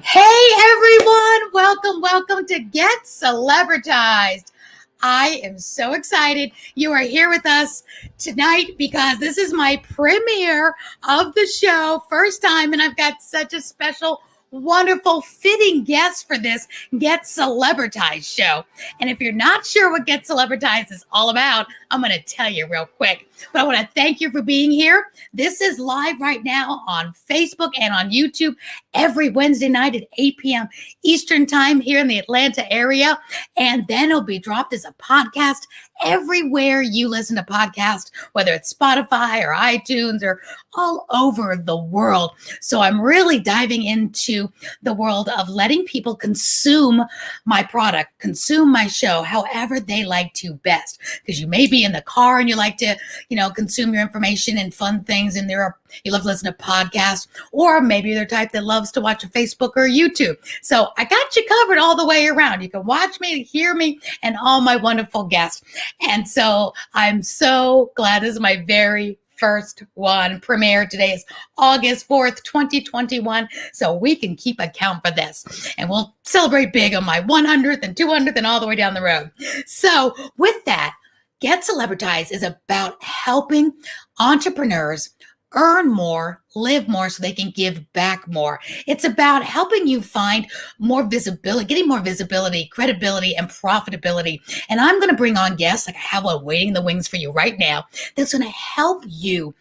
Hey everyone, welcome to Get Celebritized. I am so excited you are here with us tonight because this is my premiere of the show, first time, and I've got such a special, wonderful, fitting guest for this Get Celebritized show. And if you're not sure what Get Celebritized is all about, I'm going to tell you real quick. But I want to thank you for being here. This is live right now on Facebook and on YouTube every Wednesday night at 8 p.m. Eastern Time here in the Atlanta area. And then it'll be dropped as a podcast everywhere you listen to podcasts, whether it's Spotify or iTunes or all over the world. So I'm really diving into the world of letting people consume my product, consume my show, however they like to best. Because you may be in the car and you like to, consume your information and fun things, and you love to listen to podcasts, or maybe you're the type that loves to watch a Facebook or YouTube. So I got you covered all the way around. You can watch me, hear me, and all my wonderful guests. And so I'm so glad this is my very first one premiere. Today is August 4th, 2021. So we can keep account for this. And we'll celebrate big on my 100th and 200th and all the way down the road. So with that, Get Celebritized is about helping entrepreneurs earn more, live more so they can give back more. It's about helping you find more visibility, getting more visibility, credibility, and profitability. And I'm going to bring on guests, like I have one waiting in the wings for you right now, that's going to help you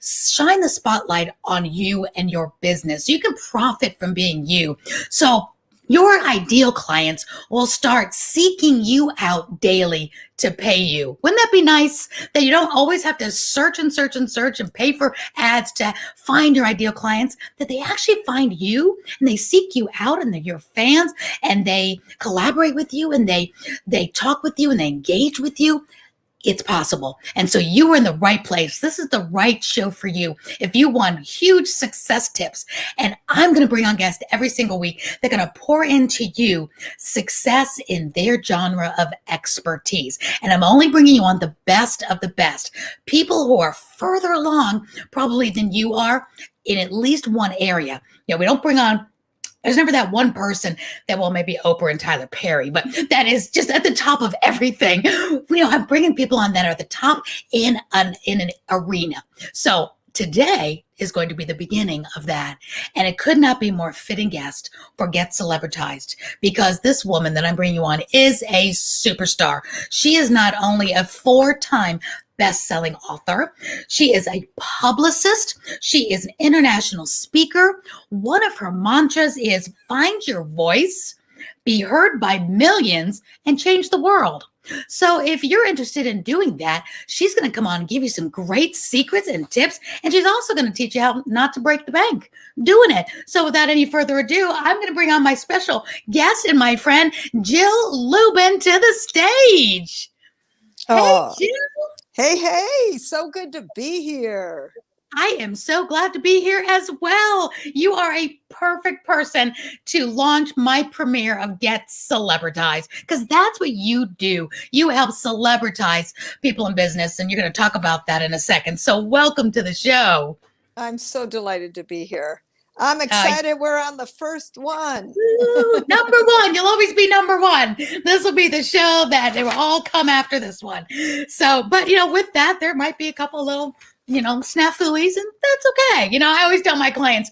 shine the spotlight on you and your business so you can profit from being you. So your ideal clients will start seeking you out daily to pay you. Wouldn't that be nice that you don't always have to search and pay for ads to find your ideal clients, that they actually find you and they seek you out and they're your fans and they collaborate with you and they talk with you and they engage with you? It's possible. And so you are in the right place. This is the right show for you if you want huge success tips. And I'm going to bring on guests every single week. They're going to pour into you success in their genre of expertise. And I'm only bringing you on the best of the best. People who are further along probably than you are in at least one area. We don't bring on There's never that one person that, well, maybe Oprah and Tyler Perry, but that is just at the top of everything. I'm bringing people on that are at the top in an arena. So today is going to be the beginning of that. And it could not be more fitting guest for Get Celebritized, because this woman that I'm bringing you on is a superstar. She is not only a 4-time best-selling author. She is a publicist. She is an international speaker. One of her mantras is find your voice, be heard by millions, and change the world. So if you're interested in doing that, she's going to come on and give you some great secrets and tips. And she's also going to teach you how not to break the bank doing it. So without any further ado, I'm going to bring on my special guest and my friend, Jill Lublin, to the stage. Oh. Hey, Jill. Hey, so good to be here. I am so glad to be here as well. You are a perfect person to launch my premiere of Get Celebritized, because that's what you do. You help celebritize people in business, and you're going to talk about that in a second. So welcome to the show. I'm so delighted to be here. I'm excited we're on the first one. Number one. You'll always be number one. This will be the show that they will all come after this one. So, but, with that, there might be a couple little snafulies, and that's okay. I always tell my clients,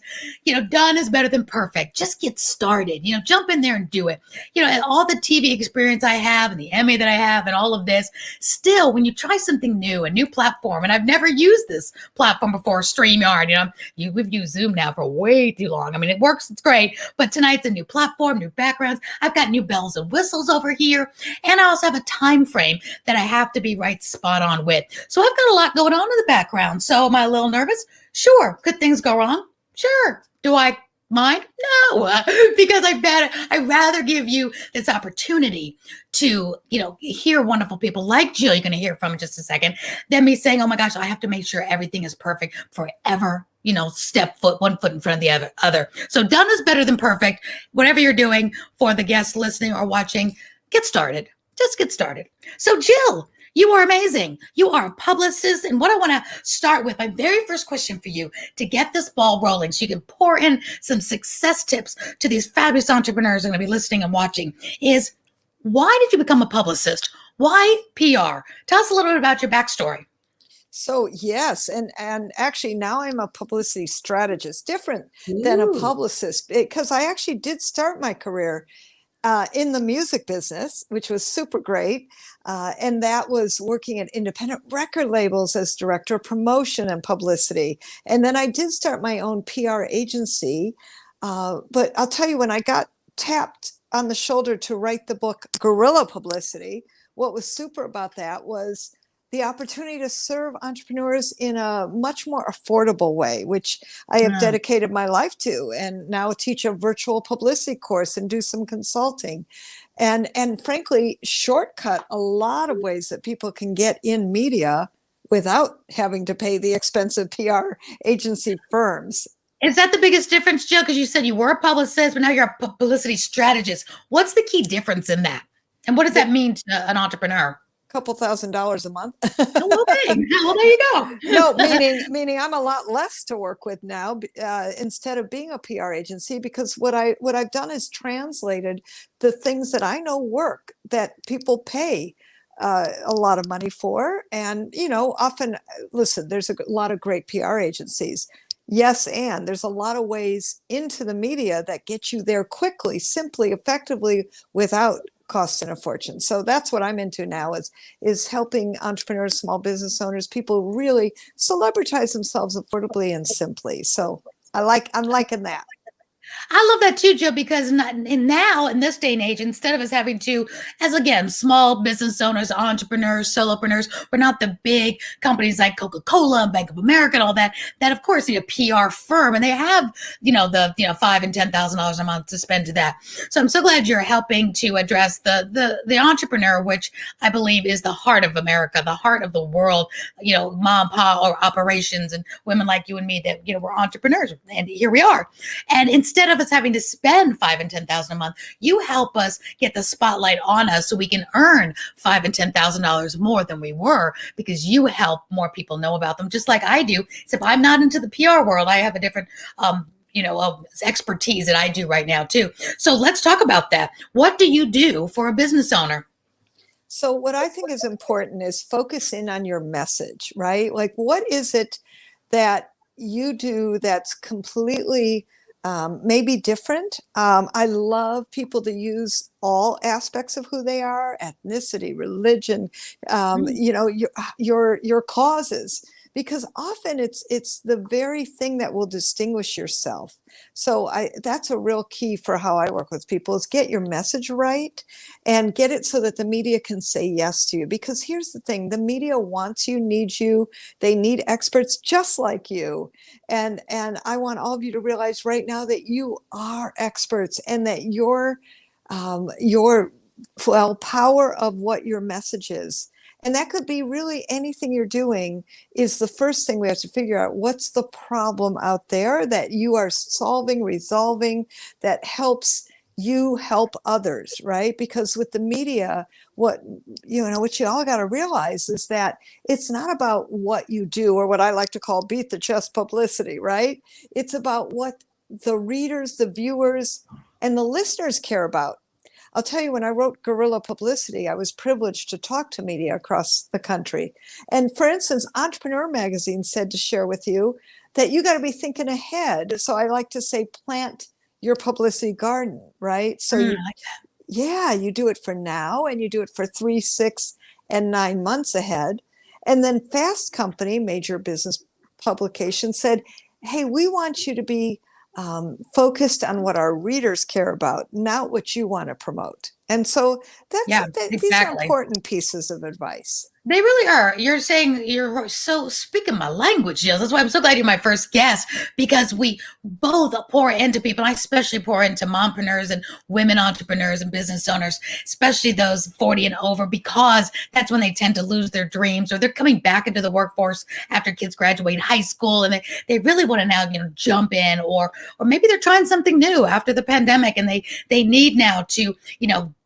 done is better than perfect. Just get started, jump in there and do it. And all the TV experience I have and the Emmy that I have and all of this, still, when you try something new, a new platform, and I've never used this platform before, StreamYard, we've used Zoom now for way too long. I mean, it works, it's great, but tonight's a new platform, new backgrounds. I've got new bells and whistles over here. And I also have a time frame that I have to be right spot on with. So I've got a lot going on in the background. So am I a little nervous? Sure. Could things go wrong? Sure. Do I mind? No, because I'd rather give you this opportunity to, hear wonderful people like Jill, you're going to hear from in just a second, than me saying, oh my gosh, I have to make sure everything is perfect forever. Step one foot in front of the other. So done is better than perfect. Whatever you're doing, for the guests listening or watching, get started. Just get started. So Jill, You are amazing. You are a publicist. And what I want to start with, my very first question for you to get this ball rolling so you can pour in some success tips to these fabulous entrepreneurs that are going to be listening and watching is, why did you become a publicist? Why PR? Tell us a little bit about your backstory. So yes, and actually now I'm a publicity strategist, different than a publicist, because I actually did start my career in the music business, which was super great. And that was working at independent record labels as director of promotion and publicity. And then I did start my own PR agency. But I'll tell you, when I got tapped on the shoulder to write the book Guerrilla Publicity, what was super about that was the opportunity to serve entrepreneurs in a much more affordable way, which I have dedicated my life to, and now teach a virtual publicity course and do some consulting, and frankly, shortcut a lot of ways that people can get in media without having to pay the expensive PR agency firms. Is that the biggest difference, Jill? Because you said you were a publicist, but now you're a publicity strategist. What's the key difference in that? And what does that mean to an entrepreneur? Couple $1,000s a month. Well, there you go. No, meaning I'm a lot less to work with now, instead of being a PR agency, because what I've done is translated the things that I know work, that people pay a lot of money for. And, often, listen, there's a lot of great PR agencies. Yes, and there's a lot of ways into the media that get you there quickly, simply, effectively, without costing a fortune. So that's what I'm into now, is helping entrepreneurs, small business owners, people really celebritize themselves affordably and simply. So I'm liking that. I love that too, Joe, because now in this day and age, instead of us having to, as again, small business owners, entrepreneurs, solopreneurs, we're not the big companies like Coca-Cola and Bank of America and all that of course need a PR firm, and they have, the $5,000 and $10,000 a month to spend to that. So I'm so glad you're helping to address the entrepreneur, which I believe is the heart of America, the heart of the world, mom, pa, or operations, and women like you and me that, we're entrepreneurs, and here we are. And instead of us having to spend $5,000 and $10,000 a month, you help us get the spotlight on us so we can earn $5,000 and $10,000 more than we were, because you help more people know about them, just like I do. Except I'm not into the PR world. I have a different expertise that I do right now too. So let's talk about that. What do you do for a business owner? So what I think is important is focus in on your message, right? Like, what is it that you do that's completely maybe different? I love people to use all aspects of who they are: ethnicity, religion, your causes, because often it's the very thing that will distinguish yourself. So that's a real key for how I work with people, is get your message right and get it so that the media can say yes to you. Because here's the thing, the media wants you, needs you. They need experts just like you. And I want all of you to realize right now that you are experts, and that your power of what your message is. And that could be really anything you're doing. Is the first thing we have to figure out: what's the problem out there that you are solving, resolving, that helps you help others, right? Because with the media, what you all got to realize is that it's not about what you do, or what I like to call beat the chest publicity, right? It's about what the readers, the viewers, and the listeners care about. I'll tell you, when I wrote Guerrilla Publicity, I was privileged to talk to media across the country. And for instance, Entrepreneur Magazine said to share with you that you got to be thinking ahead. So I like to say, plant your publicity garden, right? So you do it for now, and you do it for 3, 6, and 9 months ahead. And then Fast Company, major business publication, said, hey, we want you to be focused on what our readers care about, not what you want to promote. And so these are important pieces of advice. They really are. You're saying, you're so speaking my language, Jill. That's why I'm so glad you're my first guest, because we both pour into people. I especially pour into mompreneurs and women entrepreneurs and business owners, especially those 40 and over, because that's when they tend to lose their dreams, or they're coming back into the workforce after kids graduate high school, and they really want to now jump in, or maybe they're trying something new after the pandemic, and they need now to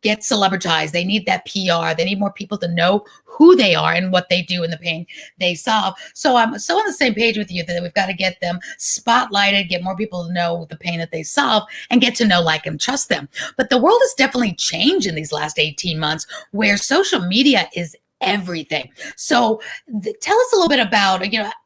get celebritized. They need that PR. They need more people to know who they are and what they do and the pain they solve. So I'm so on the same page with you that we've got to get them spotlighted, get more people to know the pain that they solve, and get to know, like, and trust them. But the world has definitely changed in these last 18 months, where social media is everything. So tell us a little bit about,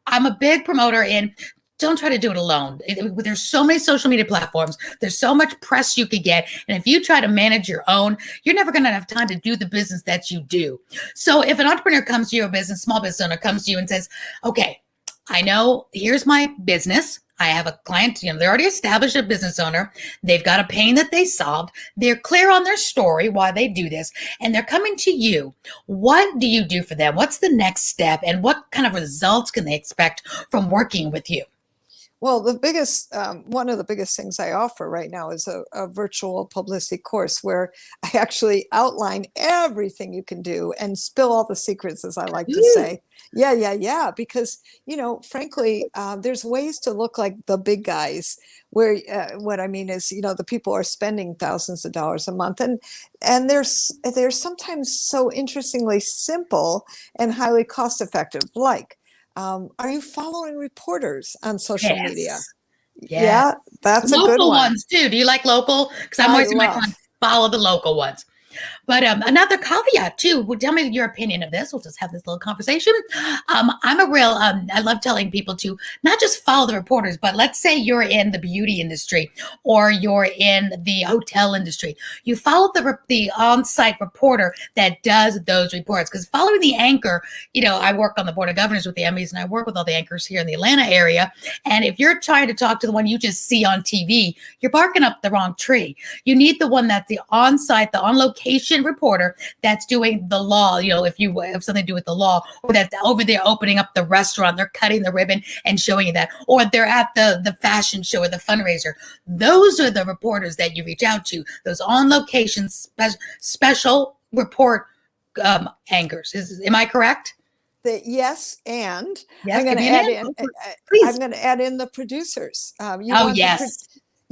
I'm a big promoter in, don't try to do it alone. There's so many social media platforms. There's so much press you could get. And if you try to manage your own, you're never going to have time to do the business that you do. So if an entrepreneur comes to you, a small business owner comes to you and says, okay, I know, here's my business. I have a client, they're already established, a business owner. They've got a pain that they solved. They're clear on their story, why they do this, and they're coming to you. What do you do for them? What's the next step? And what kind of results can they expect from working with you? Well, one of the biggest things I offer right now is a virtual publicity course where I actually outline everything you can do and spill all the secrets, as I like to say. Yeah. Because, frankly, there's ways to look like the big guys, where what I mean is, the people are spending thousands of dollars a month. And they're sometimes so interestingly simple and highly cost effective, like, are you following reporters on social media? Yeah, that's local a good one. Ones too. Do you like local? Because I'm always my clients follow the local ones. But another caveat too, tell me your opinion of this. We'll just have this little conversation. I'm a real, I love telling people to not just follow the reporters, but let's say you're in the beauty industry or you're in the hotel industry. You follow the on-site reporter that does those reports, because following the anchor, I work on the board of governors with the Emmys, and I work with all the anchors here in the Atlanta area. And if you're trying to talk to the one you just see on TV, you're barking up the wrong tree. You need the one that's the on-site, the on-location reporter that's doing the law, if you have something to do with the law, or that's over there opening up the restaurant, they're cutting the ribbon and showing you that, or they're at the fashion show or the fundraiser. Those are the reporters that you reach out to, those on location special report anchors. Am I correct? Yes, and yes, I'm going to add in the producers.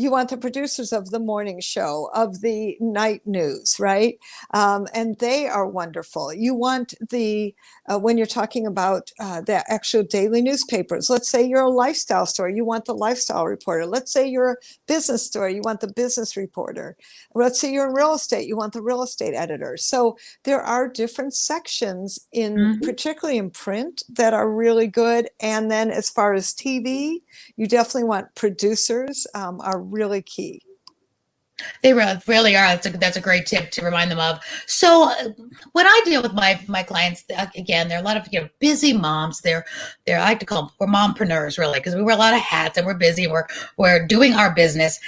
You want the producers of the morning show, of the night news, right? And they are wonderful. You want when you're talking about the actual daily newspapers, let's say you're a lifestyle story, you want the lifestyle reporter. Let's say you're a business story, you want the business reporter. Let's say you're in real estate, you want the real estate editor. So there are different sections particularly in print, that are really good. And then as far as TV, you definitely want producers are really key. They really are. That's a great tip to remind them of. So when I deal with my clients, again, there are a lot of busy moms. I like to call them, we're mompreneurs, really, because we wear a lot of hats and we're busy. We're doing our business.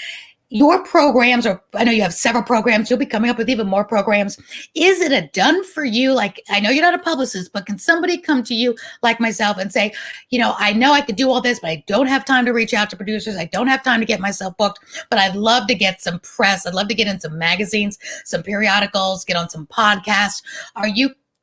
Your programs, or I know you have several programs, you'll be coming up with even more programs. Is it a done for you? Like, I know you're not a publicist, but can somebody come to you like myself and say, I know I could do all this, but I don't have time to reach out to producers. I don't have time to get myself booked, but I'd love to get some press. I'd love to get in some magazines, some periodicals, get on some podcasts.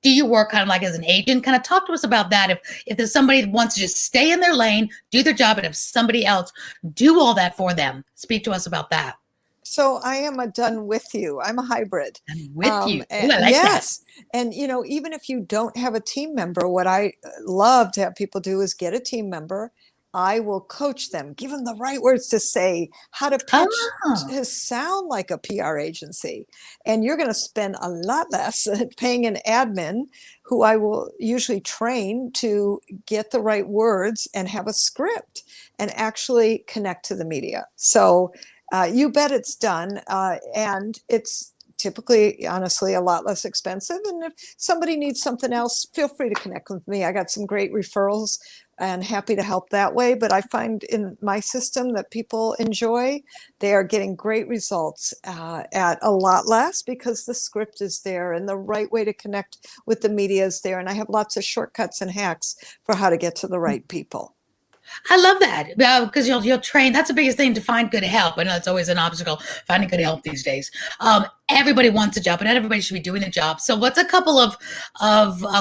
Do you work kind of like as an agent? Kind of talk to us about that. If there's somebody that wants to just stay in their lane, do their job, and if somebody else do all that for them, speak to us about that. So I am a done with you. I'm a hybrid. With you. Ooh, I like yes. That. And, even if you don't have a team member, what I love to have people do is get a team member. I will coach them, give them the right words to say, how to pitch to sound like a PR agency. And you're going to spend a lot less paying an admin, who I will usually train to get the right words and have a script and actually connect to the media. So you bet it's done. And it's typically, honestly, a lot less expensive. And if somebody needs something else, feel free to connect with me. I got some great referrals and happy to help that way. But I find in my system that people enjoy, they are getting great results at a lot less, because the script is there and the right way to connect with the media is there. And I have lots of shortcuts and hacks for how to get to the right people. I love that, because you'll train. That's the biggest thing, to find good help. I know it's always an obstacle, finding good help these days. Everybody wants a job, but not everybody should be doing the job. So what's a couple of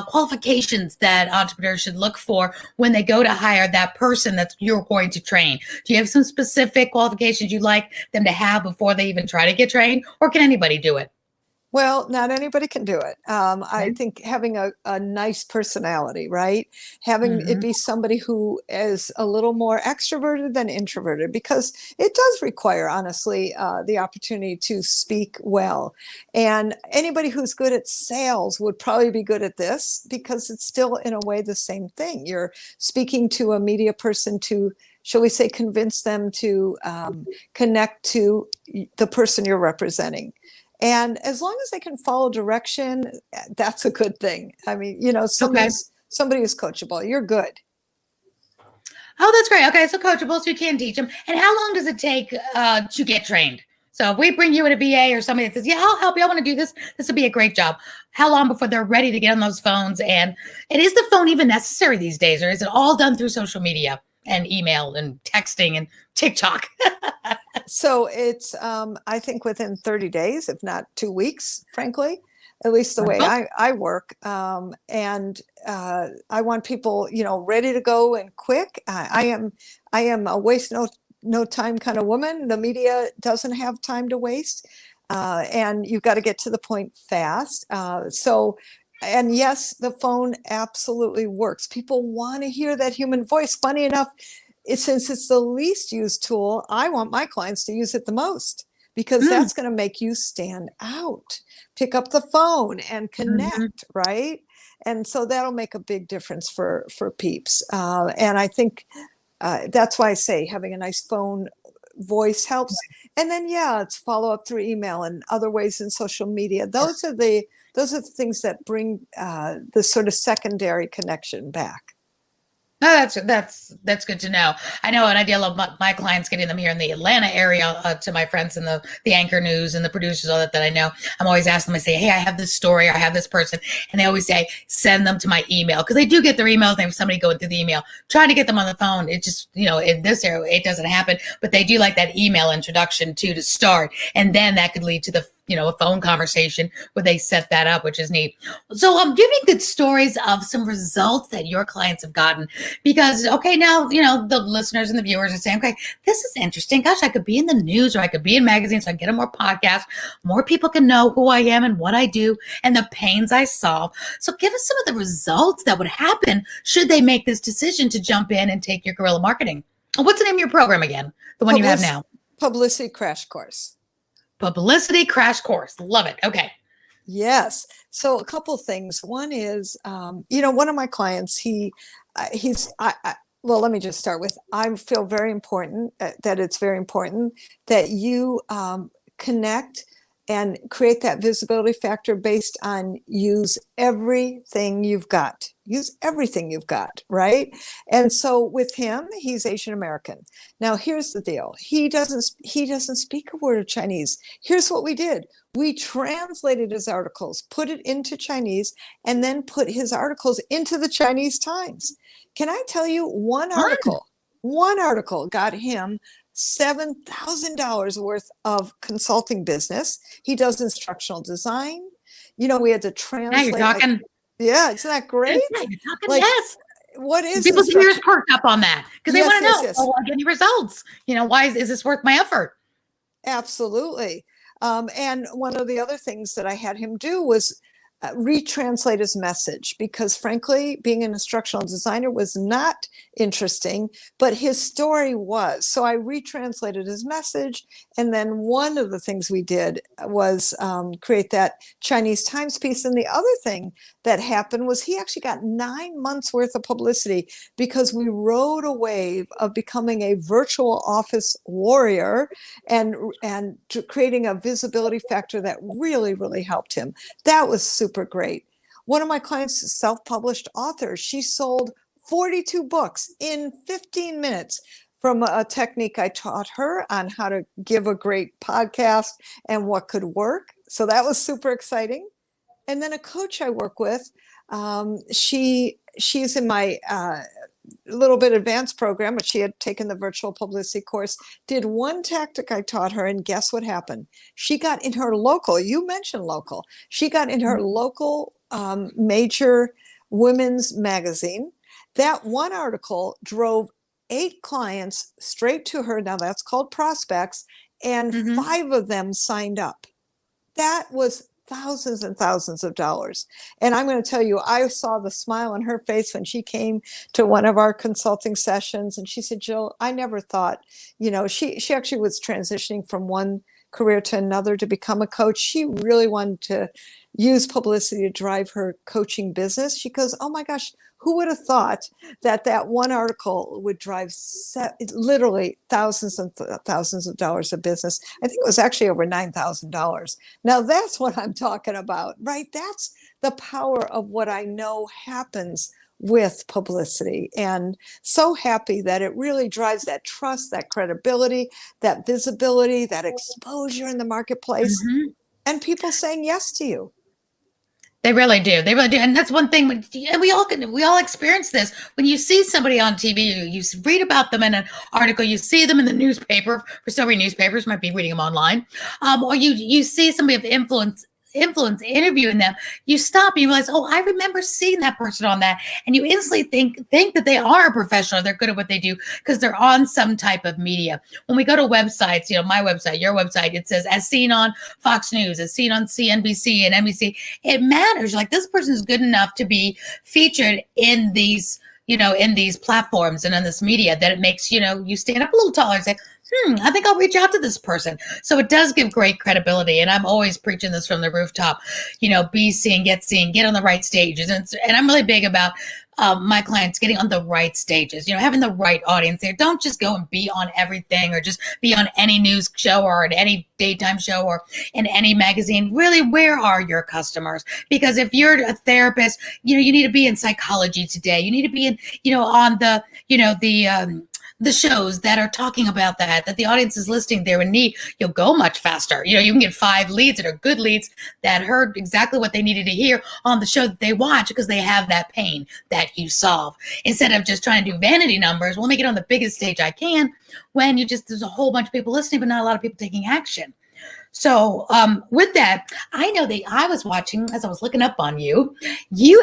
qualifications that entrepreneurs should look for when they go to hire that person that you're going to train? Do you have some specific qualifications you'd like them to have before they even try to get trained, or can anybody do it? Well, not anybody can do it. I Okay. think having a nice personality, right? Having it Hmm. be somebody who is a little more extroverted than introverted, because it does require, honestly, the opportunity to speak well. And anybody who's good at sales would probably be good at this because it's still, in a way, the same thing. You're speaking to a media person to, shall we say, convince them to connect to the person you're representing. And as long as they can follow direction, that's a good thing. I mean, Okay. somebody is coachable. You're good. Oh, that's great. Okay, so coachable, so you can teach them. And how long does it take to get trained? So if we bring you in a VA or somebody that says, "Yeah, I'll help you. I want to do this. This would be a great job." How long before they're ready to get on those phones? And is the phone even necessary these days, or is it all done through social media and email and texting and TikTok? So it's, I think, within 30 days, if not 2 weeks, frankly, at least the way Wonderful. I work. And I want people, ready to go and quick. I am a waste no time kind of woman. The media doesn't have time to waste. And you've got to get to the point fast. And yes, the phone absolutely works. People want to hear that human voice. Funny enough, since it's the least used tool, I want my clients to use it the most because Mm. that's going to make you stand out. Pick up the phone and Mhm. connect, right? And so that'll make a big difference for peeps. And I think that's why I say having a nice phone voice helps. And then yeah, it's follow up through email and other ways in social media. Those are the things that bring the sort of secondary connection back. No, that's good to know. I know, and I deal with my clients getting them here in the Atlanta area to my friends in the anchor news and the producers, all that I know. I'm always asking them. I say, "Hey, I have this story, or I have this person," and they always say, "Send them to my email," because they do get their emails. They have somebody going through the email trying to get them on the phone. It just, in this area, it doesn't happen. But they do like that email introduction too to start, and then that could lead to the a phone conversation where they set that up, which is neat. So, give me good stories of some results that your clients have gotten, because okay, now the listeners and the viewers are saying, okay, this is interesting. Gosh, I could be in the news or I could be in magazines, so I get a more podcast. More people can know who I am and what I do and the pains I solve. So, give us some of the results that would happen should they make this decision to jump in and take your guerrilla marketing. What's the name of your program again? The one you have Public, now? Publicity crash course. Publicity Crash Course. Love it. Okay. Yes. So a couple things. One is, one of my clients, well, let me just start with, I feel very important that it's very important that you connect and create that visibility factor based on use everything you've got. Use everything you've got, right? And so with him, he's Asian American. Now here's the deal. He doesn't speak a word of Chinese. Here's what we did. We translated his articles, put it into Chinese, and then put his articles into the Chinese Times. Can I tell you, one article got him $7,000 worth of consulting business. He does instructional design. We had to Now you're translate, like, talking. yeah, isn't that great? Yeah, you're talking. Like, Yes. what is People's ears instruction? perked up on that because they Yes, want to yes, know, yes. oh, I'll give you results. Why is this worth my effort? Absolutely. And one of the other things that I had him do was retranslate his message because, frankly, being an instructional designer was not interesting, but his story was. So I retranslated his message. And then one of the things we did was create that Chinese Times piece. And the other thing that happened was he actually got 9 months worth of publicity because we rode a wave of becoming a virtual office warrior and creating a visibility factor that really, really helped him. That was super great. One of my clients is self-published author. She sold 42 books in 15 minutes from a technique I taught her on how to give a great podcast and what could work. So that was super exciting. And then a coach I work with, she's in my little bit advanced program, but she had taken the virtual publicity course, did one tactic I taught her, and guess what happened? She got in her local, you mentioned local, she got in her local major women's magazine. That one article drove 8 clients straight to her. Now that's called prospects, and Mm-hmm. 5 of them signed up. That was thousands and thousands of dollars. And I'm going to tell you, I saw the smile on her face when she came to one of our consulting sessions, and she said, Jill, I never thought, she actually was transitioning from one career to another to become a coach. She really wanted to use publicity to drive her coaching business. She goes, oh my gosh, who would have thought that one article would drive literally thousands and thousands of dollars of business? I think it was actually over $9,000. Now that's what I'm talking about, right? That's the power of what I know happens with publicity, and so happy that it really drives that trust, that credibility, that visibility, that exposure in the marketplace, and people saying yes to you. They really do. They really do. And that's one thing, and we all experience this. When you see somebody on TV, you read about them in an article, you see them in the newspaper, for so many newspapers, might be reading them online, or you see somebody of influence interviewing them, you stop and you realize, oh, I remember seeing that person on that. And you instantly think that they are a professional, they're good at what they do because they're on some type of media. When we go to websites, my website, your website, it says as seen on Fox News, as seen on CNBC and NBC. It matters. Like, this person is good enough to be featured in these, in these platforms and in this media, that it makes, you stand up a little taller and say, I think I'll reach out to this person. So it does give great credibility. And I'm always preaching this from the rooftop, be seen, get on the right stages. And I'm really big about my clients getting on the right stages, having the right audience there. Don't just go and be on everything, or just be on any news show or in any daytime show or in any magazine. Really, where are your customers? Because if you're a therapist, you need to be in psychology today. You need to be in, on the, the shows that are talking about that the audience is listening there and need, you'll go much faster. You can get 5 leads that are good leads that heard exactly what they needed to hear on the show that they watch, because they have that pain that you solve. Instead of just trying to do vanity numbers, let me get on the biggest stage I can, when there's a whole bunch of people listening, but not a lot of people taking action. So with that, I know that I was watching, as I was looking up on you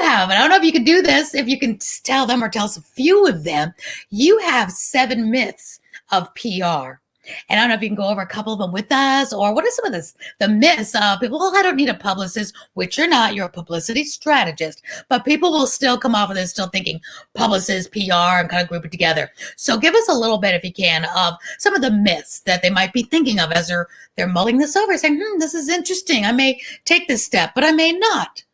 have, and I don't know if you can do this, if you can tell them or tell us a few of them, you have 7 myths of PR. And I don't know if you can go over a couple of them with us, or what are some of the myths of people, well, I don't need a publicist, which you're not, you're a publicity strategist, but people will still come off of this still thinking publicist, PR, and kind of group it together. So give us a little bit, if you can, of some of the myths that they might be thinking of as they're mulling this over, saying, this is interesting. I may take this step, but I may not.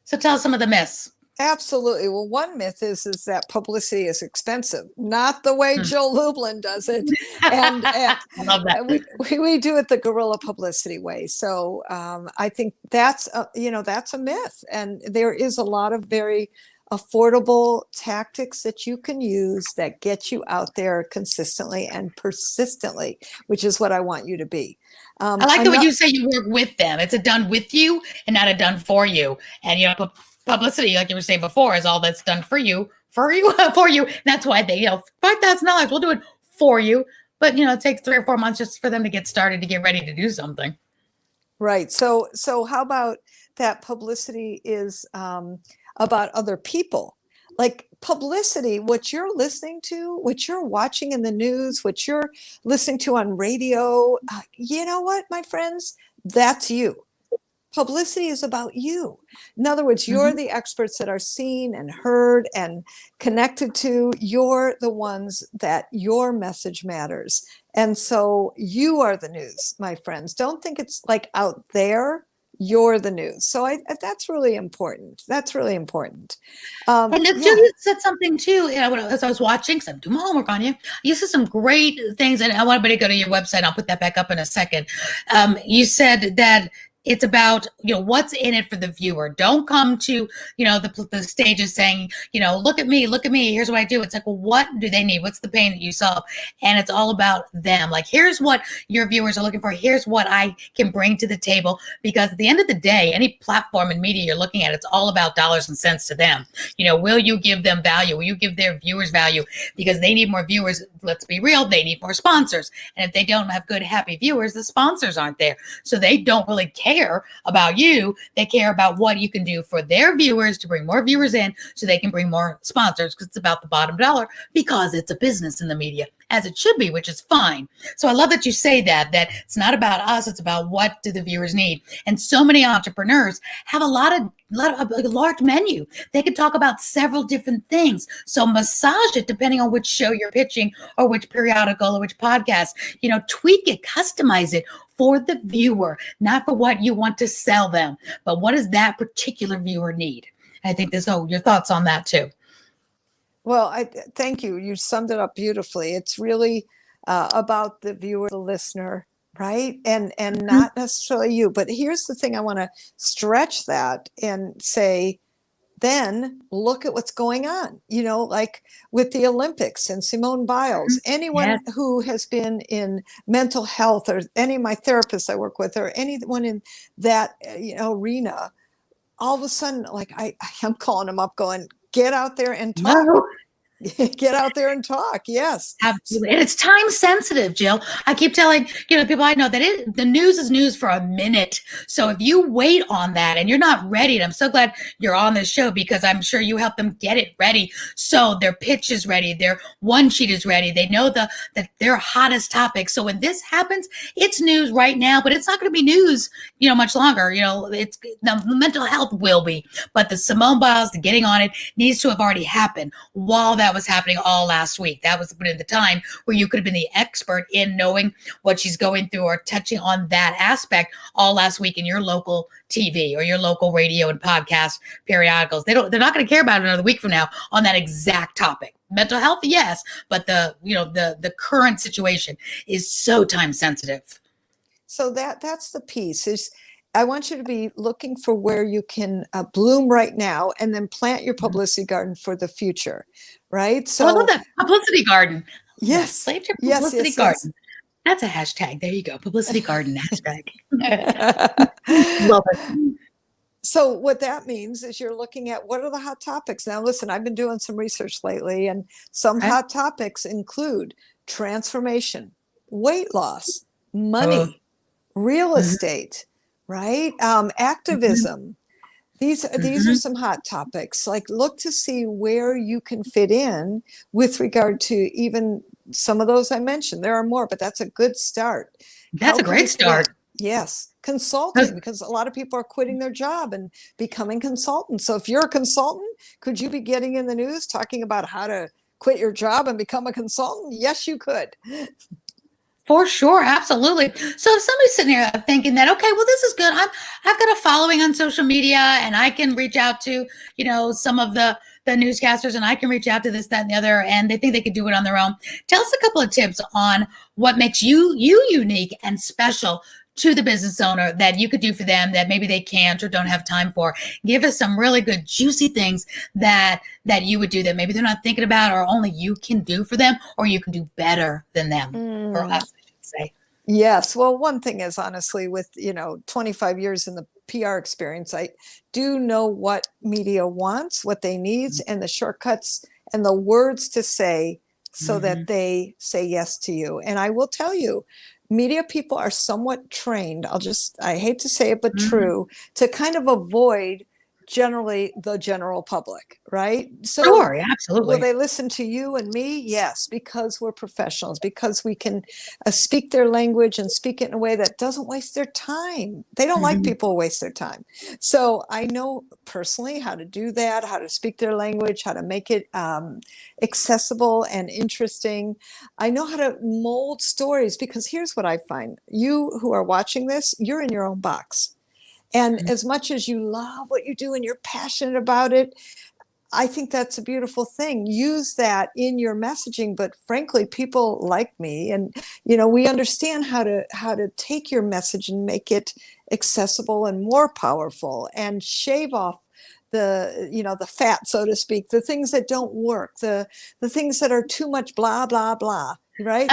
So tell us some of the myths. Absolutely. Well, one myth is that publicity is expensive, not the way Jill Lublin does it. And I love that. We do it the guerrilla publicity way. So I think that's a myth. And there is a lot of very affordable tactics that you can use that get you out there consistently and persistently, which is what I want you to be. I like the way you say you work with them. It's a done with you and not a done for you. And, publicity, like you were saying before, is all that's done for you. And that's why they, $5,000, we'll do it for you. But, it takes 3 or 4 months just for them to get started, to get ready to do something. Right. So how about that publicity is about other people? Like publicity, what you're listening to, what you're watching in the news, what you're listening to on radio, you know what, my friends, that's you. Publicity is about you. In other words, you're the experts that are seen and heard and connected to. You're the ones that your message matters. And so you are the news, my friends. Don't think it's like out there. You're the news. So that's really important. That's really important. And Julia said something too, as I was watching, because I'm doing my homework on you. You said some great things, and I want everybody to go to your website. I'll put that back up in a second. You said that it's about, what's in it for the viewer. Don't come to, the stages saying, look at me, here's what I do. It's like, well, what do they need? What's the pain that you solve? And it's all about them. Like, here's what your viewers are looking for. Here's what I can bring to the table. Because at the end of the day, any platform and media you're looking at, it's all about dollars and cents to them. Will you give them value? Will you give their viewers value? Because they need more viewers. Let's be real. They need more sponsors. And if they don't have good, happy viewers, the sponsors aren't there. So they don't really care about you. They care about what you can do for their viewers to bring more viewers in, so they can bring more sponsors, because it's about the bottom dollar, because it's a business in the media. as it should be, which is fine. So I love that you say that it's not about us, it's about what do the viewers need. And so many entrepreneurs have a large menu. They can talk about several different things. So massage it depending on which show you're pitching or which periodical or which podcast, tweak it, customize it for the viewer, not for what you want to sell them, but what does that particular viewer need? I think your thoughts on that too. Well, I thank you. You summed it up beautifully. It's really about the viewer, the listener, right? And not necessarily you. But here's the thing: I want to stretch that and say, then look at what's going on. Like with the Olympics and Simone Biles. Anyone who has been in mental health, or any of my therapists I work with, or anyone in that arena, all of a sudden, like I'm calling them up, going, get out there and talk. No. Get out there and talk. Yes, absolutely. And it's time sensitive, Jill. I keep telling people I know that the news is news for a minute. So if you wait on that and you're not ready, and I'm so glad you're on this show, because I'm sure you help them get it ready. So their pitch is ready, their one sheet is ready. They know that their hottest topic. So when this happens, it's news right now, but it's not going to be news, much longer. It's the mental health will be, but the Simone Biles, the getting on it needs to have already happened while that was happening all last week. That was the time where you could have been the expert in knowing what she's going through or touching on that aspect all last week in your local TV or your local radio and podcast periodicals. They're not going to care about it another week from now on that exact topic. Mental health, yes, but the current situation is so time sensitive. So that's the piece is, I want you to be looking for where you can bloom right now, and then plant your publicity garden for the future, right? So I love that publicity garden. Yes, plant your publicity garden. That's a hashtag. There you go, publicity garden hashtag. Love it. So what that means is you're looking at what are the hot topics. Now, listen, I've been doing some research lately, and some hot topics include transformation, weight loss, money, real estate. Right? Activism. These are some hot topics. Like, look to see where you can fit in with regard to even some of those I mentioned. There are more, but that's a good start. That's a great start. Yes. Consulting, because a lot of people are quitting their job and becoming consultants. So if you're a consultant, could you be getting in the news talking about how to quit your job and become a consultant? Yes, you could. For sure, absolutely. So if somebody's sitting here thinking that, okay, well, this is good. I've got a following on social media, and I can reach out to, some of the newscasters, and I can reach out to this, that, and the other, and they think they could do it on their own. Tell us a couple of tips on what makes you unique and special to the business owner that you could do for them that maybe they can't or don't have time for. Give us some really good, juicy things that you would do that maybe they're not thinking about, or only you can do for them, or you can do better than them, or us, I should say. Yes. Well, one thing is, honestly, with 25 years in the PR experience, I do know what media wants, what they need, and the shortcuts and the words to say so that they say yes to you. And I will tell you, media people are somewhat trained, I hate to say it, but true, to kind of avoid generally the general public, right? So sure, absolutely. Will they listen to you and me? Yes, because we're professionals, because we can speak their language and speak it in a way that doesn't waste their time. They don't like people who waste their time. So I know personally how to do that, how to speak their language, how to make it accessible and interesting. I know how to mold stories, because here's what I find. You who are watching this, you're in your own box. And as much as you love what you do and you're passionate about it, I think that's a beautiful thing. Use that in your messaging. But frankly, people like me, and we understand how to take your message and make it accessible and more powerful, and shave off the fat, so to speak, the things that don't work, the things that are too much blah blah blah. Right?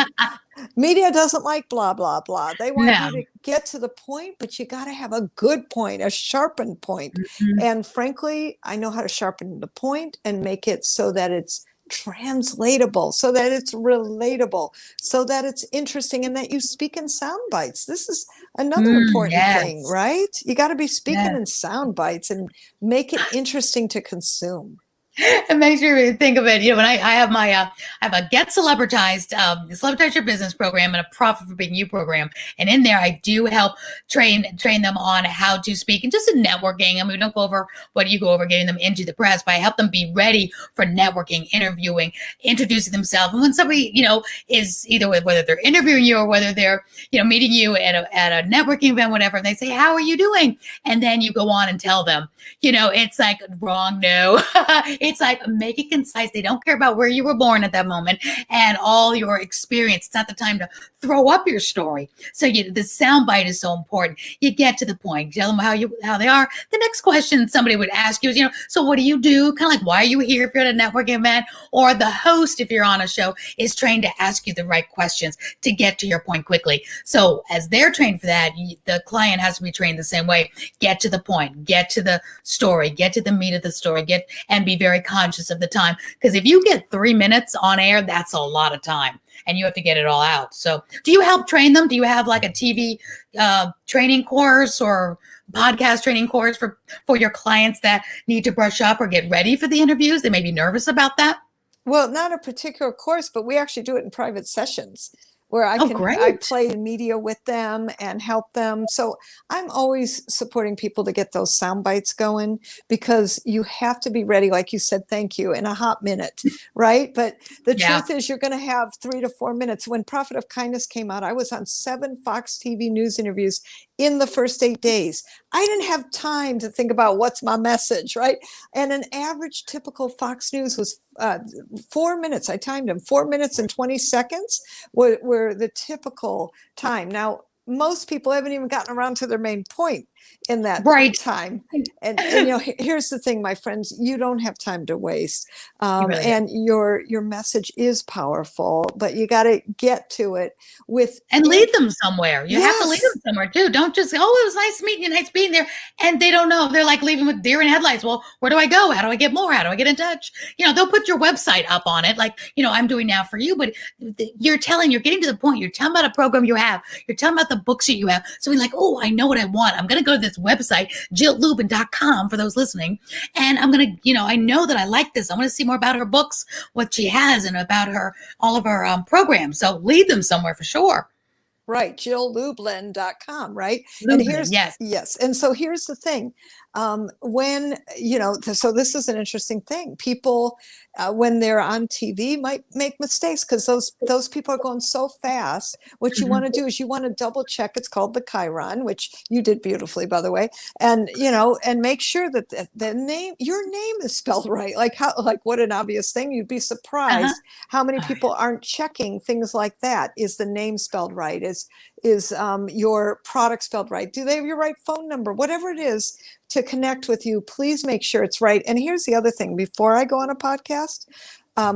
Media doesn't like blah, blah, blah. They want you to get to the point, but you got to have a good point, a sharpened point. And frankly, I know how to sharpen the point and make it so that it's translatable, so that it's relatable, so that it's interesting, and that you speak in sound bites. This is another important thing, right? You got to be speaking in sound bites and make it interesting to consume. It makes me think of it. You know, when I have my, I have a Get Celebritized, Celebritize Your Business program and a Profit for Being You program. And in there, I do help train them on how to speak and just in networking. I mean, we don't go over what you go over getting them into the press, but I help them be ready for networking, interviewing, introducing themselves. And when somebody, you know, is either whether they're interviewing you or whether they're, you know, meeting you at a networking event, whatever, and they say, "How are you doing?" And then you go on and tell them, you know, it's like wrong, no. It's like make it concise. They don't care about where you were born at that moment and all your experience. It's not the time to throw up your story. So the soundbite is so important. You get to the point. Tell them how they are. The next question somebody would ask you is, you know, so what do you do? Kind of like, why are you here if you're at a networking event? Or the host, if you're on a show, is trained to ask you the right questions to get to your point quickly. So as they're trained for that, the client has to be trained the same way. Get to the point. Get to the story. Get to the meat of the story. And be very conscious of the time. Because if you get 3 minutes on air, that's a lot of time. And you have to get it all out. So do you help train them? Do you have like a TV training course or podcast training course for your clients that need to brush up or get ready for the interviews? They may be nervous about that. Well, not a particular course, but we actually do it in private sessions where I play media with them and help them. So I'm always supporting people to get those sound bites going because you have to be ready, like you said, thank you, in a hot minute, right? But the truth is you're going to have 3 to 4 minutes. When Profit of Kindness came out, I was on 7 Fox TV News interviews in the first 8 days. I didn't have time to think about what's my message, right? And an average typical Fox News was 4 minutes. I timed them. 4 minutes and 20 seconds were the typical time. Now, most people haven't even gotten around to their main point in that time. And you know, here's the thing, my friends, you don't have time to waste. And your message is powerful, but you got to get to it and lead them somewhere. You have to lead them somewhere too. Don't just say, "Oh, it was nice meeting you, nice being there." And they don't know. They're like leaving with deer in headlights. Well, where do I go? How do I get more? How do I get in touch? You know, they'll put your website up on it, like, you know, I'm doing now for you, but you're getting to the point. You're telling about a program you have. You're telling about the books that you have. So we're like, "Oh, I know what I want. I'm going to go to this website, JillLublin.com for those listening. And I'm going to, you know, I know that I like this. I want to see more about her books, what she has, and about all of her programs." So lead them somewhere for sure. Right. JillLublin.com. Right. Lublin, and here's, yes. And so here's the thing. When, you know, so this is an interesting thing. People, when they're on TV, might make mistakes because those people are going so fast. What you want to do is you want to double check. It's called the Chiron, which you did beautifully, by the way. And, you know, and make sure that your name is spelled right. Like what an obvious thing. You'd be surprised how many people aren't checking things like that. Is the name spelled right? Is your product spelled right? Do they have your right phone number? Whatever it is to connect with you, please make sure it's right. And here's the other thing. Before I go on a podcast,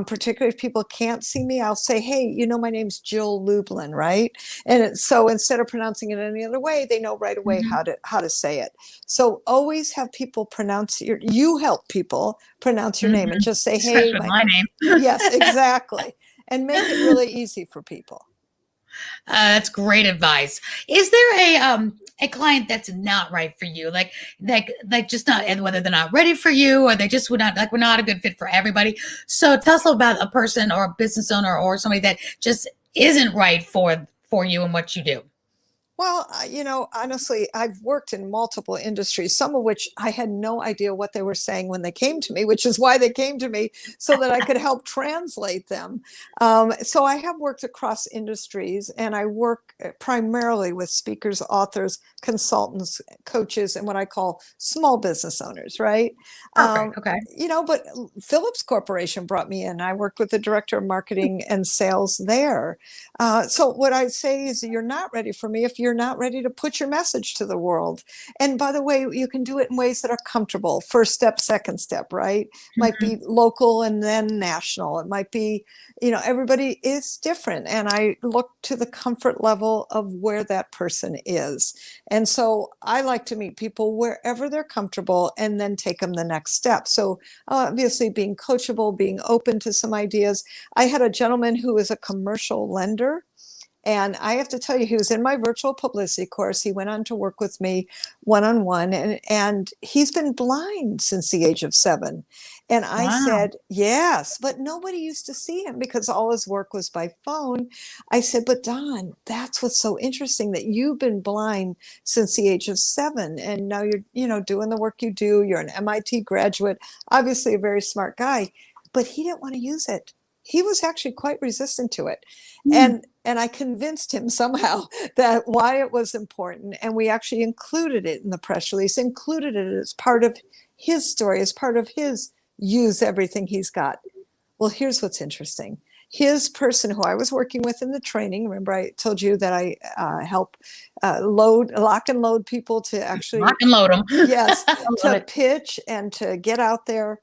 particularly if people can't see me, I'll say, "Hey, you know, my name's Jill Lublin," right? And so instead of pronouncing it any other way, they know right away how to say it. So always have people you help people pronounce your name and just say, "Hey, my name." Yes, exactly. And make it really easy for people. That's great advice. Is there a client that's not right for you, like just not, and whether they're not ready for you or they just we're not a good fit for everybody? So tell us about a person or a business owner or somebody that just isn't right for you and what you do. Well, you know, honestly, I've worked in multiple industries, some of which I had no idea what they were saying when they came to me, which is why they came to me so that I could help translate them. So I have worked across industries, and I work primarily with speakers, authors, consultants, coaches, and what I call small business owners, right? Okay. You know, but Philips Corporation brought me in. I worked with the director of marketing and sales there. So what I'd say is you're not ready for me if you're not ready to put your message to the world. And by the way, you can do it in ways that are comfortable. First step, second step, right? Might be local and then national. It might be, you know, everybody is different. And I look to the comfort level of where that person is. And so I like to meet people wherever they're comfortable and then take them the next step. So obviously being coachable, being open to some ideas. I had a gentleman who was a commercial lender. And I have to tell you, he was in my virtual publicity course. He went on to work with me one-on-one, and he's been blind since the age of 7. And I Wow. said, yes, but nobody used to see him because all his work was by phone. I said, but Don, that's what's so interesting, that you've been blind since the age of 7. And now you're, doing the work you do. You're an MIT graduate, obviously a very smart guy, but he didn't want to use it. He was actually quite resistant to it. Hmm. And I convinced him somehow that why it was important. And we actually included it in the press release, included it as part of his story, as part of his use everything he's got. Well, here's what's interesting. His person who I was working with in the training, remember I told you that I help lock and load people to Lock actually, and load them. yes, I love to it. pitch and to get out there.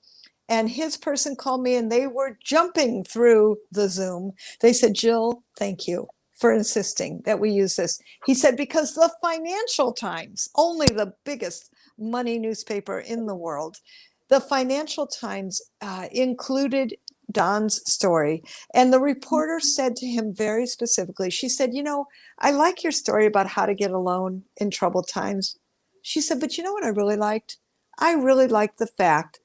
And his person called me and they were jumping through the Zoom. They said, Jill, thank you for insisting that we use this. He said, because the Financial Times, only the biggest money newspaper in the world, the Financial Times included Don's story. And the reporter said to him very specifically, she said, I like your story about how to get a loan in troubled times. She said, but you know what I really liked? I really liked the fact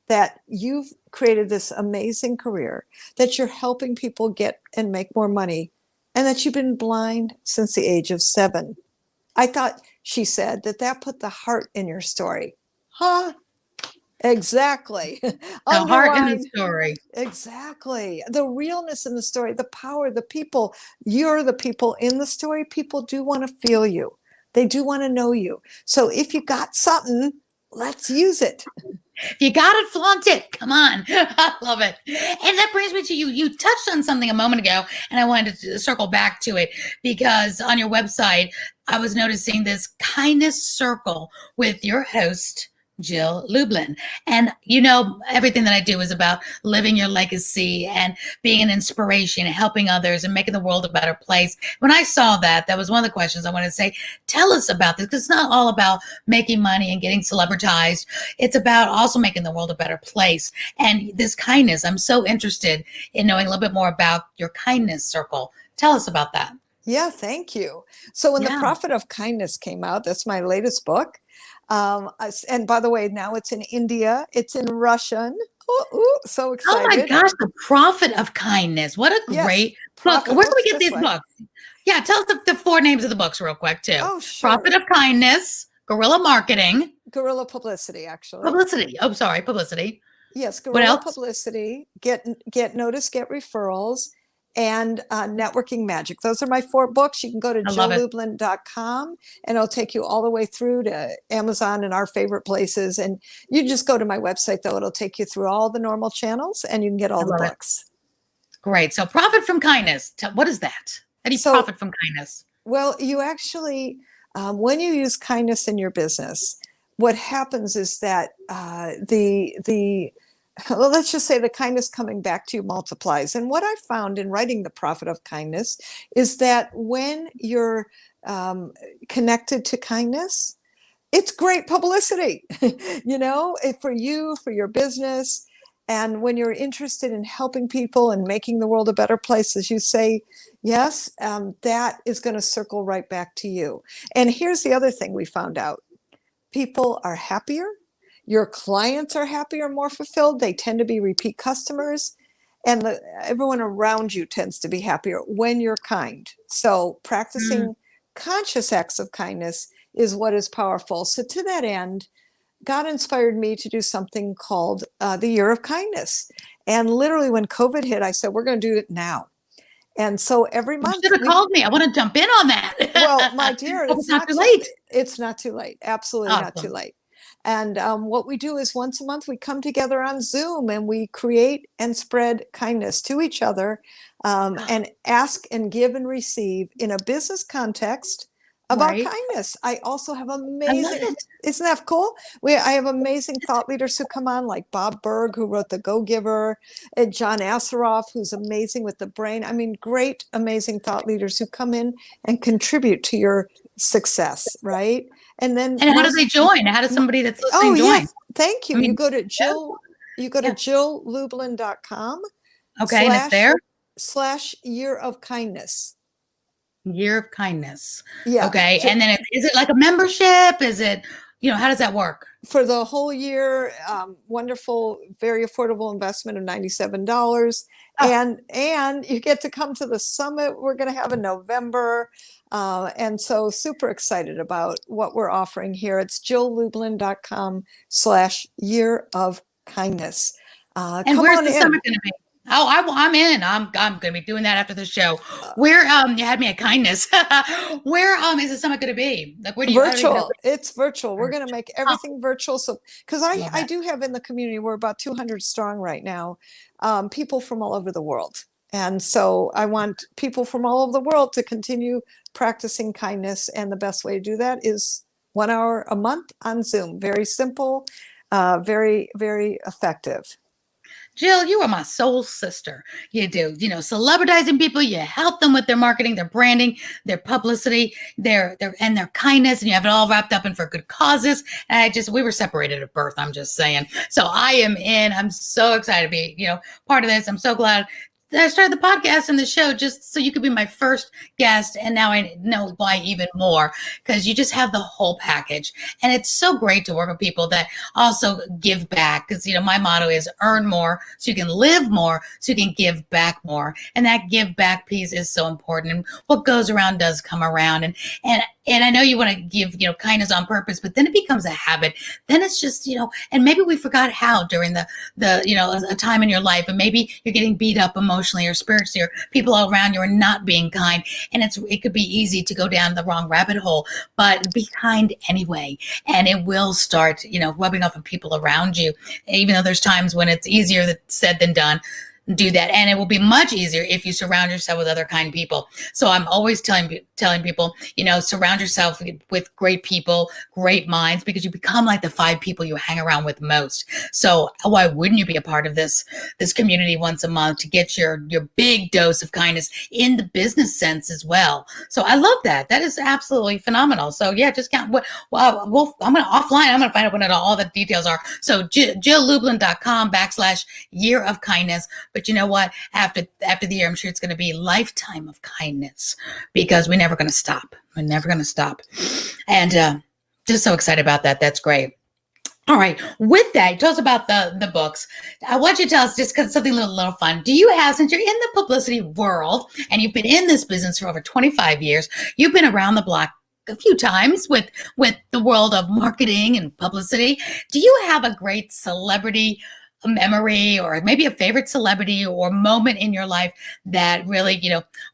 that you've created this amazing career, that you're helping people get and make more money, and that you've been blind since the age of 7. I thought, she said, that put the heart in your story. Huh? Exactly. The heart in the Underline. story. Exactly. The realness in the story, the power, the people. You're the people in the story. People do want to feel you. They do want to know you. So if you got something, let's use it. You got it, flaunt it. Come on. I love it. And that brings me to you. You touched on something a moment ago, and I wanted to circle back to it because on your website, I was noticing this kindness circle with your host, Jill Lublin. And everything that I do is about living your legacy and being an inspiration and helping others and making the world a better place. When I saw that, that was one of the questions I wanted to say, tell us about this, because it's not all about making money and getting celebritized. It's about also making the world a better place. And this kindness, I'm so interested in knowing a little bit more about your kindness circle. Tell us about that. Yeah, thank you. So when The Yeah. Profit of Kindness came out, that's my latest book. And by the way, now it's in India, it's in Russian. Ooh, so Oh my excited. gosh, The Profit of Kindness. What a Yes, great book. Profit Where can we looks get this these way. books? Yeah, tell us the 4 names of the books real quick, too. Oh, sure. Profit of Kindness, Guerrilla Marketing, Guerrilla Publicity, actually. Publicity. Oh, sorry, Publicity. Yes, What Guerrilla else? Publicity, get notice, get referrals, and Networking Magic. Those are my 4 books. You can go to I love it. jilllublin.com and it'll take you all the way through to Amazon and our favorite places. And you just go to my website, though. It'll take you through all the normal channels and you can get all I the love it. books. Great. So profit from kindness. What is that? How do you profit from kindness? Well, you actually, when you use kindness in your business, what happens is that well, let's just say the kindness coming back to you multiplies. And what I found in writing The Profit of Kindness is that when you're connected to kindness, it's great publicity, for you, for your business. And when you're interested in helping people and making the world a better place, as you say, yes, that is going to circle right back to you. And here's the other thing we found out. People are happier. Your clients are happier, more fulfilled. They tend to be repeat customers. And everyone around you tends to be happier when you're kind. So practicing conscious acts of kindness is what is powerful. So to that end, God inspired me to do something called the Year of Kindness. And literally when COVID hit, I said, we're going to do it now. And so every month. You should have called me. I want to jump in on that. Well, my dear, it's not too late. It's not too late. Absolutely not too late. And what we do is once a month, we come together on Zoom and we create and spread kindness to each other and ask and give and receive in a business context about kindness. I also have amazing, isn't that cool? I have amazing thought leaders who come on, like Bob Berg, who wrote The Go-Giver, and John Asseroff, who's amazing with the brain. I mean, great, amazing thought leaders who come in and contribute to your success, right? And how do they join? How does somebody that's listening join? Yes, thank you. You go to jilllublin.com. Okay, and it's there? /Year of Kindness. Year of Kindness. Yeah. Okay. And then is it like a membership? Is it, how does that work? For the whole year, wonderful, very affordable investment of $97. Oh, And you get to come to the summit we're going to have in November. And so super excited about what we're offering here. It's jilllublin.com/year of kindness. and Come where's on the in. summit going to be? Oh, I'm in. I'm going to be doing that after the show. Where you had me at kindness. Where is the summit going to be? Like, where do you? Virtual. It's virtual. We're going to make everything virtual. So, because Love I it. do have in the community, we're about 200 strong right now, people from all over the world. And so I want people from all over the world to continue practicing kindness. And the best way to do that is 1 hour a month on Zoom. Very simple, very, very effective. Jill, you are my soul sister. You do, celebritizing people. You help them with their marketing, their branding, their publicity, their kindness, and you have it all wrapped up in for good causes. And we were separated at birth. I'm just saying. So I am in. I'm so excited to be, part of this. I'm so glad I started the podcast and the show just so you could be my first guest. And now I know why even more, because you just have the whole package. And it's so great to work with people that also give back. Because, my motto is earn more so you can live more, so you can give back more. And that give back piece is so important. And what goes around does come around. And I know you want to give, kindness on purpose, but then it becomes a habit. Then it's just, and maybe we forgot how during a time in your life, and maybe you're getting beat up emotionally or spiritually, or people all around you are not being kind. And it could be easy to go down the wrong rabbit hole, but be kind anyway. And it will start, rubbing off on people around you, even though there's times when it's easier said than done. Do that, and it will be much easier if you surround yourself with other kind people. So I'm always telling people, surround yourself with great people, great minds, because you become like the 5 people you hang around with most. So why wouldn't you be a part of this community once a month to get your big dose of kindness in the business sense as well? So I love that. That is absolutely phenomenal. So yeah, just count. Well, I'm gonna offline. I'm gonna find out what all the details are. So jilllublin.com/year of kindness. But you know what? After the year, I'm sure it's going to be lifetime of kindness, because we're never going to stop. We're never going to stop. And just so excited about that. That's great. All right. With that, tell us about the books. I want you to tell us just something a little fun. Do you have, since you're in the publicity world and you've been in this business for over 25 years, you've been around the block a few times with the world of marketing and publicity. Do you have a great celebrity memory, or maybe a favorite celebrity or moment in your life that really,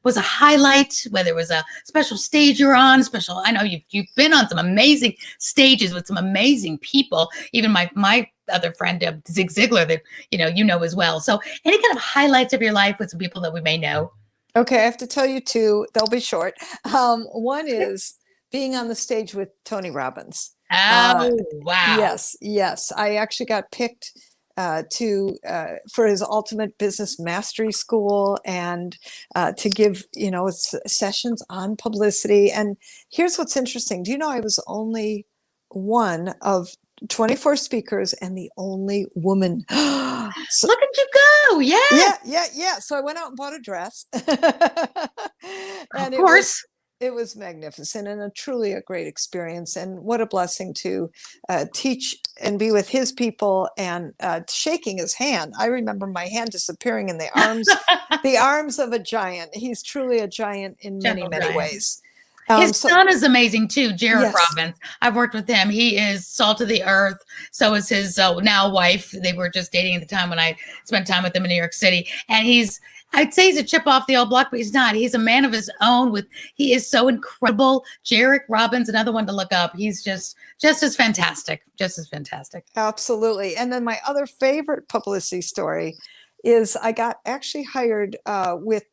was a highlight, whether it was a special stage you're on, I know you've been on some amazing stages with some amazing people, even my other friend, Zig Ziglar, that, as well. So any kind of highlights of your life with some people that we may know? Okay, I have to tell you 2. They'll be short. One is being on the stage with Tony Robbins. Oh, wow. Yes. I actually got picked for his ultimate business mastery school, and to give sessions on publicity. And here's what's interesting. Do you know I was only one of 24 speakers and the only woman? So, look at you go. Yeah. So I went out and bought a dress. And of course. It was magnificent and truly a great experience. And what a blessing to teach and be with his people, and shaking his hand. I remember my hand disappearing in the arms of a giant. He's truly a giant in many ways. His son is amazing too, Jared Yes. Robbins. I've worked with him. He is salt of the earth. So is his now wife. They were just dating at the time when I spent time with them in New York City. And I'd say he's a chip off the old block, but he's not. He's a man of his own. He is so incredible. Jared Robbins, another one to look up. He's just as fantastic. Just as fantastic. Absolutely. And then my other favorite publicity story is I got actually hired with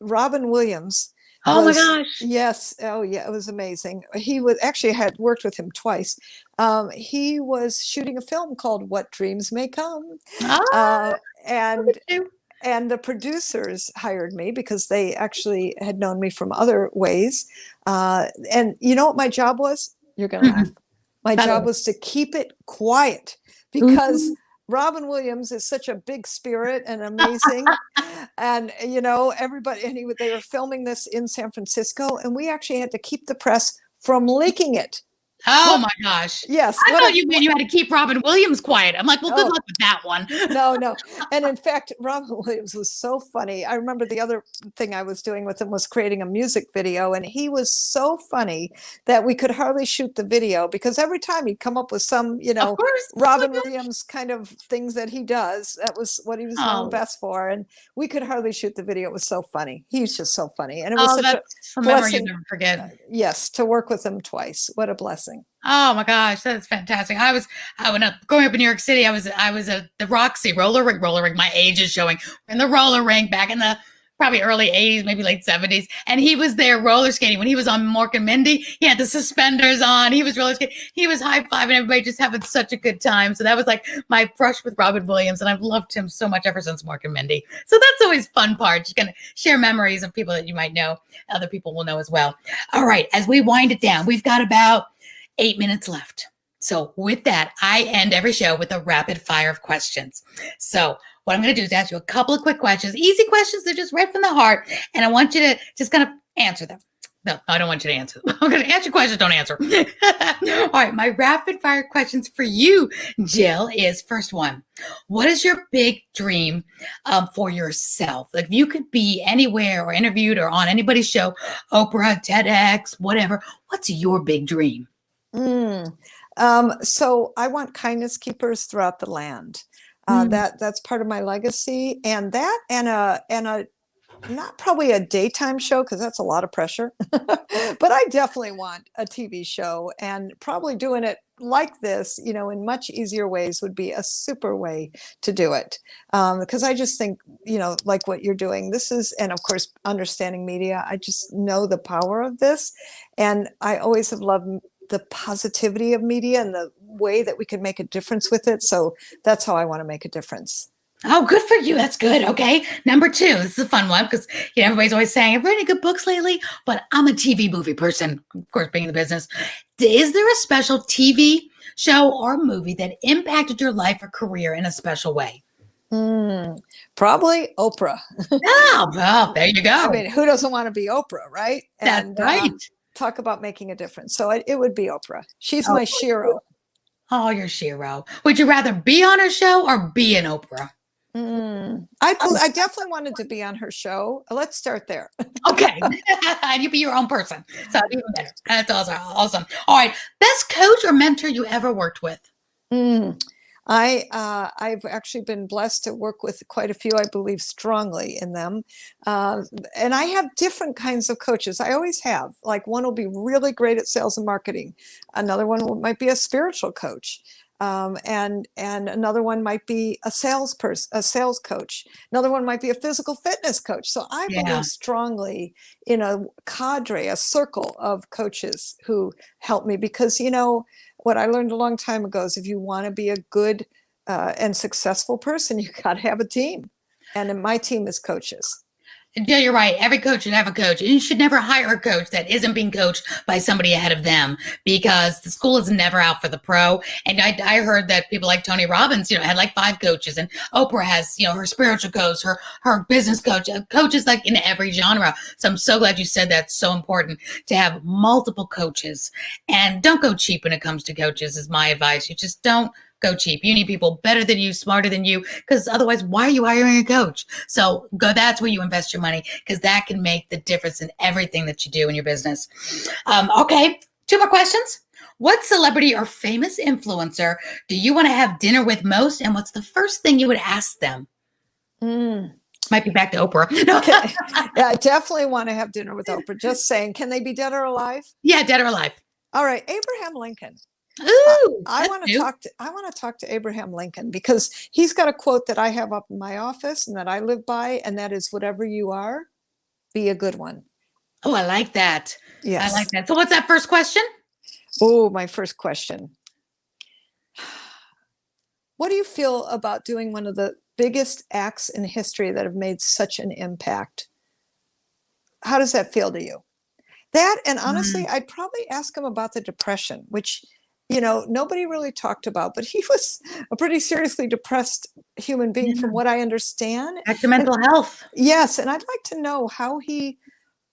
Robin Williams. Oh my gosh. Yes. Oh yeah. It was amazing. He had worked with him twice. He was shooting a film called What Dreams May Come. And the producers hired me because they actually had known me from other ways. And you know what my job was? You're going to laugh. My job was to keep it quiet, because Robin Williams is such a big spirit and amazing. And, everybody, and they were filming this in San Francisco, and we actually had to keep the press from leaking it. Oh What? my gosh. Yes. I thought you meant you had to keep Robin Williams quiet. I'm like, well, good Oh, luck with that one. no. And in fact, Robin Williams was so funny. I remember the other thing I was doing with him was creating a music video, and he was so funny that we could hardly shoot the video because every time he'd come up with some, Of course. Robin Williams kind of things that he does. That was what he was known Oh, best for. And we could hardly shoot the video. It was so funny. He's just so funny. And it was such a that's a memory you blessing. never forget. Yes, to work with him twice. What a blessing. Oh my gosh, that's fantastic. Growing up in New York City, I was at the Roxy roller rink. My age is showing. In the roller rink back in the probably early 80s, maybe late 70s. And he was there roller skating when he was on Mork and Mindy. He had the suspenders on. He was roller skating. He was high-fiving everybody, just having such a good time. So that was like my brush with Robin Williams. And I've loved him so much ever since Mork and Mindy. So that's always fun part. Just going to share memories of people that you might know. Other people will know as well. All right. As we wind it down, we've got about 8 minutes left. So with that, I end every show with a rapid fire of questions. So what I'm going to do is ask you a couple of quick questions, easy questions. They're just right from the heart. And I want you to just kind of answer them. No, I don't want you to answer them. I'm going to answer questions. Don't answer. All right. My rapid fire questions for you, Jill, is first one. What is your big dream for yourself? Like if you could be anywhere or interviewed or on anybody's show, Oprah, TEDx, whatever, what's your big dream? So I want kindness keepers throughout the land. That's part of my legacy, and a not probably a daytime show because that's a lot of pressure, but I definitely want a TV show, and probably doing it like this, in much easier ways would be a super way to do it. Because I just think, like what you're doing, and of course, understanding media, I just know the power of this, and I always have loved the positivity of media and the way that we can make a difference with it. So that's how I want to make a difference. Oh, good for you. That's good. Okay. Number 2, this is a fun one because everybody's always saying, I've read any good books lately, but I'm a TV movie person, of course, being in the business. Is there a special TV show or movie that impacted your life or career in a special way? Probably Oprah. Oh, well, there you go. I mean, who doesn't want to be Oprah, right? That's right. Talk about making a difference. So it would be Oprah. She's my shero. Oh, your shero. Would you rather be on her show or be in Oprah? I definitely wanted to be on her show. Let's start there. Okay. And you be your own person. So even better. That's awesome. All right. Best coach or mentor you ever worked with? I've actually been blessed to work with quite a few. I believe strongly in them. And I have different kinds of coaches. I always have. Like one will be really great at sales and marketing. Another one might be a spiritual coach. And another one might be a sales coach. Another one might be a physical fitness coach. So I believe strongly in a cadre, a circle of coaches who help me, because, what I learned a long time ago is if you want to be a good and successful person, you got to have a team. And my team is coaches. Yeah, you're right. Every coach should have a coach. And you should never hire a coach that isn't being coached by somebody ahead of them, because the school is never out for the pro. And I heard that people like Tony Robbins, had like 5 coaches, and Oprah has, her spiritual coach, her business coach, coaches like in every genre. So I'm so glad you said that's so important to have multiple coaches. And don't go cheap when it comes to coaches is my advice. You just don't go cheap. You need people better than you, smarter than you, because otherwise, why are you hiring a coach? So that's where you invest your money, because that can make the difference in everything that you do in your business. Okay, 2 more questions. What celebrity or famous influencer do you want to have dinner with most, and what's the first thing you would ask them? Might be back to Oprah. No. Yeah, I definitely want to have dinner with Oprah. Just saying, can they be dead or alive? Yeah, dead or alive. All right, Abraham Lincoln. Ooh, I want to talk to Abraham Lincoln, because he's got a quote that I have up in my office and that I live by, and that is, whatever you are, be a good one. Oh, I like that. Yes. I like that. So what's that first question? Oh, my first question. What do you feel about doing one of the biggest acts in history that have made such an impact? How does that feel to you? That, and honestly, I'd probably ask him about the Depression, which nobody really talked about, but he was a pretty seriously depressed human being, Yeah. from what I understand. Back to mental health. Yes, and I'd like to know how he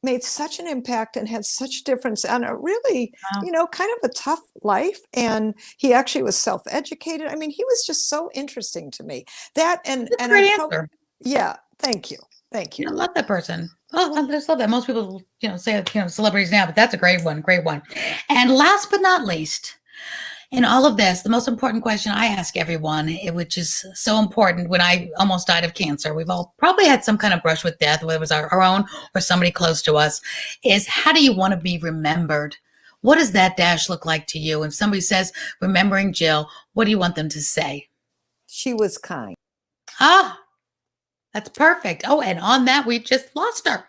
made such an impact and had such difference on a really, Wow. kind of a tough life. And he actually was self-educated. I mean, he was just so interesting to me. That and That's a I great probably, answer. yeah, thank you. Thank you. I love that person. Oh, I just love that. Most people, say, celebrities now, but that's a great one. Great one. And last but not least, in all of this, the most important question I ask everyone, which is so important when I almost died of cancer, we've all probably had some kind of brush with death, whether it was our own or somebody close to us, is how do you want to be remembered? What does that dash look like to you? If somebody says, remembering Jill, what do you want them to say? She was kind. Ah, that's perfect. Oh, and on that, we just lost her.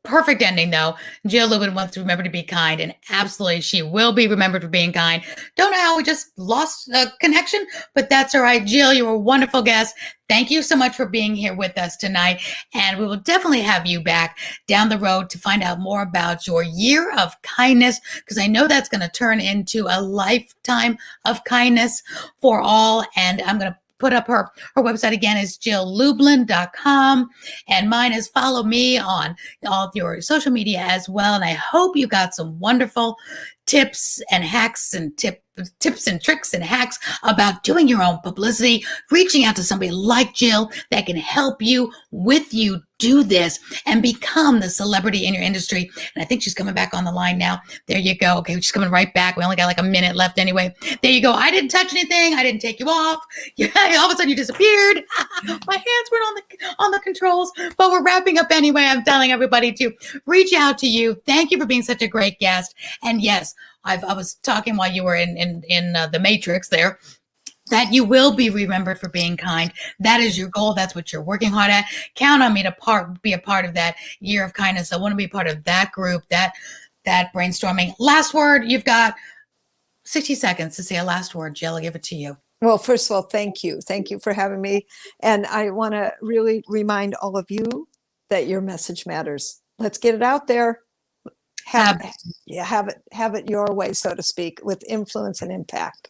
Perfect ending, though. Jill Lublin wants to remember to be kind, and absolutely, she will be remembered for being kind. Don't know how we just lost a connection, but that's all right. Jill, you were a wonderful guest. Thank you so much for being here with us tonight, and we will definitely have you back down the road to find out more about your year of kindness, because I know that's going to turn into a lifetime of kindness for all, and I'm going to put up her website again is jilllublin.com, and mine is follow me on all of your social media as well. And I hope you got some wonderful tips and hacks and tips and tricks and hacks about doing your own publicity, reaching out to somebody like Jill that can help you do this and become the celebrity in your industry. And I think she's coming back on the line now. There you go. Okay, she's coming right back. We only got like a minute left anyway. There you go. I didn't touch anything. I didn't take you off. Yeah, all of a sudden you disappeared. My hands weren't on the controls, but we're wrapping up anyway. I'm telling everybody to reach out to you. Thank you for being such a great guest. And yes, I was talking while you were in the Matrix there, that you will be remembered for being kind. That is your goal. That's what you're working hard at. Count on me to be a part of that year of kindness. I want to be part of that group, that brainstorming. Last word, you've got 60 seconds to say a last word. Jill, I'll give it to you. Well, first of all, thank you. Thank you for having me. And I want to really remind all of you that your message matters. Let's get it out there. Have it your way, so to speak, with influence and impact.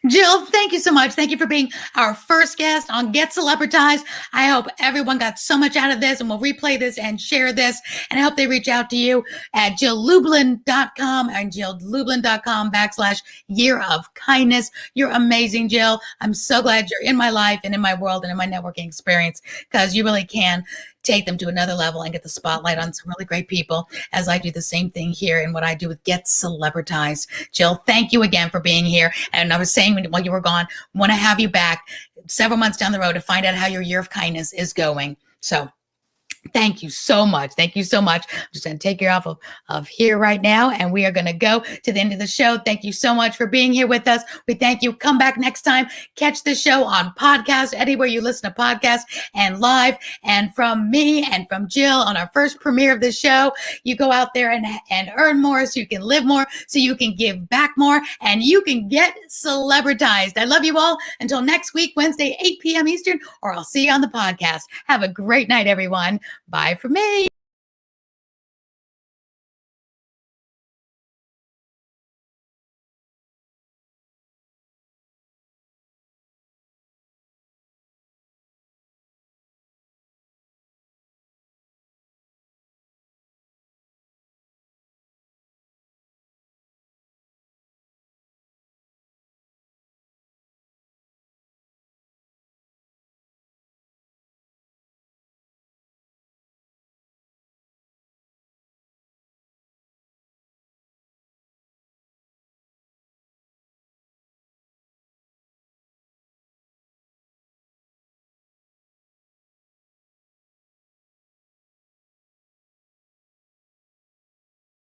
Jill, thank you so much. Thank you for being our first guest on Get Celebritized. I hope everyone got so much out of this, and we'll replay this and share this. And I hope they reach out to you at jilllublin.com and jilllublin.com/year of kindness. You're amazing, Jill. I'm so glad you're in my life and in my world and in my networking experience, because you really can take them to another level and get the spotlight on some really great people, as I do the same thing here in what I do with Get Celebritized. Jill, thank you again for being here. And I was saying while you were gone, want to have you back several months down the road to find out how your year of kindness is going. So thank you so much. Thank you so much. I'm just going to take you off of here right now, and we are going to go to the end of the show. Thank you so much for being here with us. We thank you. Come back next time. Catch the show on podcast, anywhere you listen to podcasts, and live. And from me and from Jill on our first premiere of the show, you go out there and earn more so you can live more, so you can give back more, and you can get celebritized. I love you all. Until next week, Wednesday, 8 p.m. Eastern, or I'll see you on the podcast. Have a great night, everyone. Bye for me.